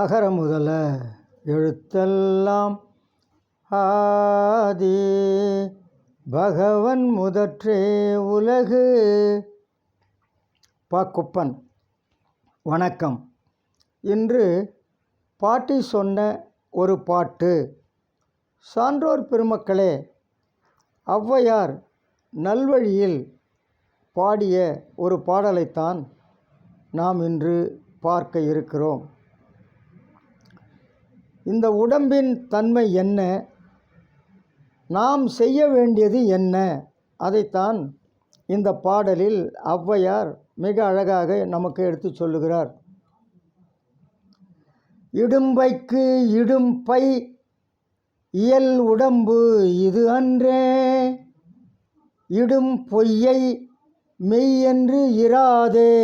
அகர முதல எழுத்தெல்லாம் ஆதி பகவன் முதற்றே உலகு. குப்பன். வணக்கம். இன்று பாட்டி சொன்ன ஒரு பாட்டு. சான்றோர் பெருமக்களே, ஔவையார் நல்வழியில் பாடிய ஒரு பாடலைத்தான் நாம் இன்று பார்க்க இருக்கிறோம். இந்த உடம்பின் தன்மை என்ன, நாம் செய்ய வேண்டியது என்ன, அதைத்தான் இந்த பாடலில் ஔவையார் மிக அழகாக நமக்கு எடுத்து சொல்லுகிறார். இடும்பைக்கு இடும்பை இயல் உடம்பு இது அன்றே, இடும் பொய்யை மெய் என்று இராதே,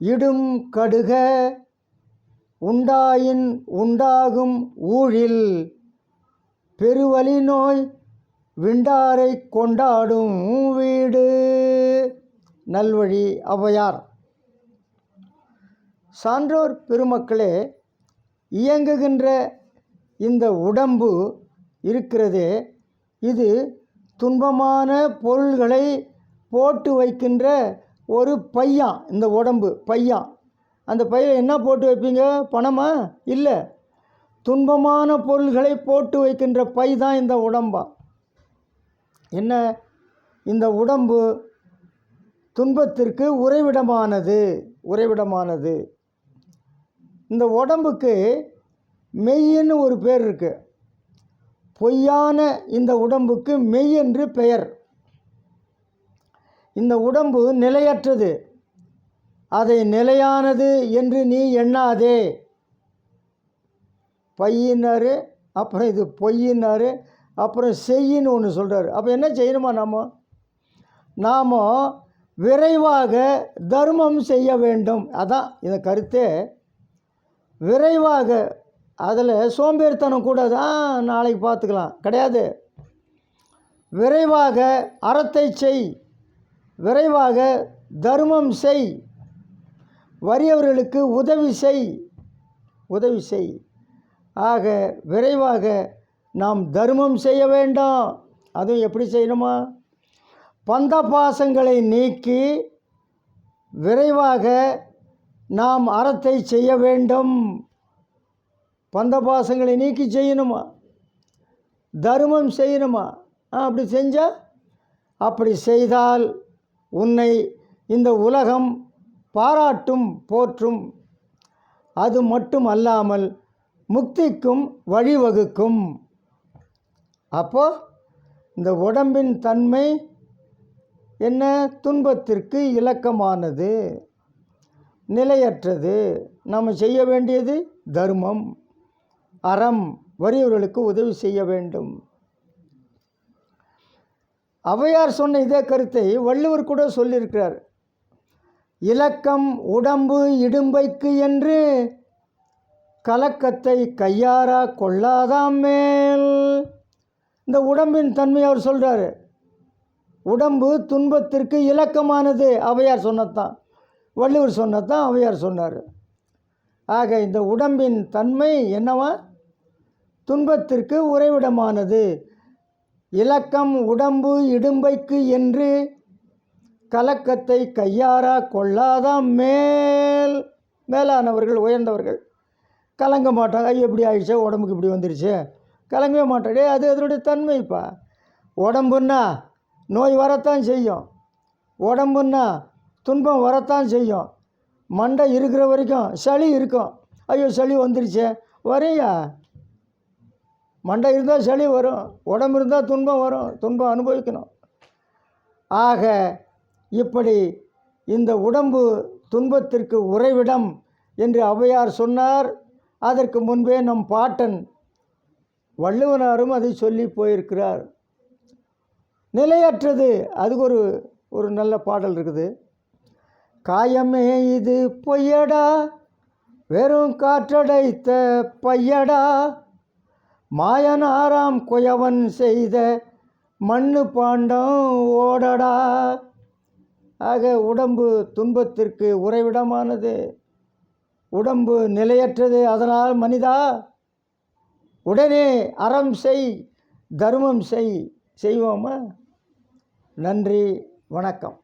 இடும் கடுக உண்டாயின் உண்டாகும் ஊழில், பெருவலி நோய் விண்டாரை கொண்டாடும் வீடு. நல்வழி ஔவையார். சான்றோர் பெருமக்களே, இயங்குகின்ற இந்த உடம்பு இருக்கிறதே, இது துன்பமான பொருள்களை போட்டு வைக்கின்ற ஒரு பையான். இந்த உடம்பு பையான். அந்த பையில் என்ன போட்டு வைப்பீங்க? பணமா? இல்லை, துன்பமான பொருள்களை போட்டு வைக்கின்ற பை தான் இந்த உடம்பா. என்ன? இந்த உடம்பு துன்பத்திற்கு உறைவிடமானது. இந்த உடம்புக்கு மெய்ன்னு ஒரு பேர் இருக்கு. பொய்யான இந்த உடம்புக்கு மெய் என்று பெயர். இந்த உடம்பு நிலையற்றது, அதை நிலையானது என்று நீ எண்ணாதே. பையினாரு, அப்புறம் இது பொய்யினாரு, அப்புறம் செய்யின்னு ஒன்று சொல்கிறார். அப்போ என்ன செய்யணுமா? நாம் விரைவாக தர்மம் செய்ய வேண்டும். அதான் இந்த கருத்தே. விரைவாக, அதில் சோம்பேறித்தனம் கூட தான், நாளைக்கு பார்த்துக்கலாம் கிடையாது. விரைவாக அறத்தை செய், விரைவாக தர்மம் செய், வறியவர்களுக்கு உதவி செய். ஆக விரைவாக நாம் தர்மம் செய்ய வேண்டும். அதுவும் எப்படி செய்யணுமா? பந்த பாசங்களை நீக்கி விரைவாக நாம் அறத்தை செய்ய வேண்டும். பந்த பாசங்களை நீக்கி செய்யணுமா? தர்மம் செய்யணுமா? அப்படி செய்தால் உன்னை இந்த உலகம் பாராட்டும், போற்றும். அது மட்டும் அல்லாமல் முக்திக்கும் வழிவகுக்கும். அப்போ இந்த உடம்பின் தன்மை என்ன? துன்பத்திற்கு இலக்கமானது, நிலையற்றது. நாம் செய்ய வேண்டியது தர்மம், அறம், வறியவர்களுக்கு உதவி செய்ய வேண்டும். ஔவையார் சொன்ன இதே கருத்தை வள்ளுவர் கூட சொல்லியிருக்கிறார். இலக்கம் உடம்பு இடும்பைக்கு என்று கலக்கத்தை கையாரா கொள்ளாதாம் மேல். இந்த உடம்பின் தன்மை அவர் சொல்கிறார். உடம்பு துன்பத்திற்கு இலக்கமானது. ஔவையார் சொன்னதான், வள்ளுவர் சொன்னதான் ஔவையார் சொன்னார். ஆக இந்த உடம்பின் தன்மை என்னவா? துன்பத்திற்கு உறைவிடமானது. இலக்கம் உடம்பு இடும்பைக்கு என்று கலக்கத்தை கையாரா கொள்ளாதான் மேலானவர்கள், உயர்ந்தவர்கள் கலங்க மாட்டாங்க. எப்படி ஆயிடுச்சே, உடம்புக்கு இப்படி வந்துருச்சு, கலங்கவே மாட்டாடே. அது அதனுடைய தன்மைப்பா. உடம்புன்னா நோய் வரத்தான் செய்யும், உடம்புன்னா துன்பம் வரத்தான் செய்யும். மண்டை இருக்கிற வரைக்கும் சளி இருக்கும். ஐயோ சளி வந்துருச்சே, வரையா? மண்டை இருந்தால் சளி வரும், உடம்பு இருந்தால் துன்பம் வரும், துன்பம் அனுபவிக்கணும். ஆக இப்படி இந்த உடம்பு துன்பத்திற்கு உறைவிடம் என்று ஔவையார் சொன்னார். அதற்கு முன்பே நம் பாட்டன் வள்ளுவனாரும் அதை சொல்லி போயிருக்கிறார். நிலையற்றது. அதுக்கு ஒரு நல்ல பாடல் இருக்குது. காயமே இது பொய்யடா, வெறும் காற்றடைத்த பையடா, மாயனாராம் குயவன் செய்த மண்ணு பாண்டம் ஓடடா. ஆக உடம்பு துன்பத்திற்கு உறைவிடமானது. உடம்பு நிலையற்றது. அதனால் மனிதா, உடனே அறம் செய், தர்மம் செய். செய்வோமா? நன்றி, வணக்கம்.